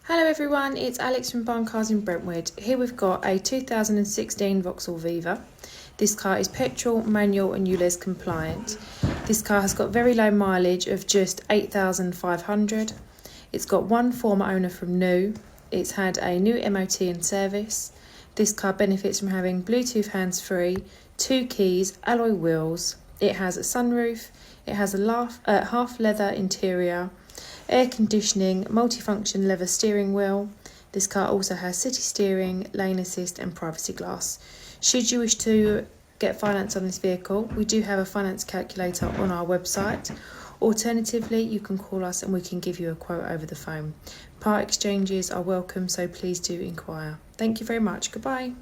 Hello everyone, it's Alex from Barn Cars in Brentwood. Here we've got a 2016 Vauxhall Viva. This car is petrol, manual and ULEZ compliant. This car has got very low mileage of just 8,500. It's got one former owner from new. It's had a new MOT and service. This car benefits from having Bluetooth hands-free, 2 keys, alloy wheels. It has a sunroof. It has a half leather interior, air conditioning, multifunction leather steering wheel. This car also has city steering, lane assist and privacy glass. Should you wish to get finance on this vehicle, we do have a finance calculator on our website. Alternatively, you can call us and we can give you a quote over the phone. Part exchanges are welcome, so please do inquire. Thank you very much. Goodbye.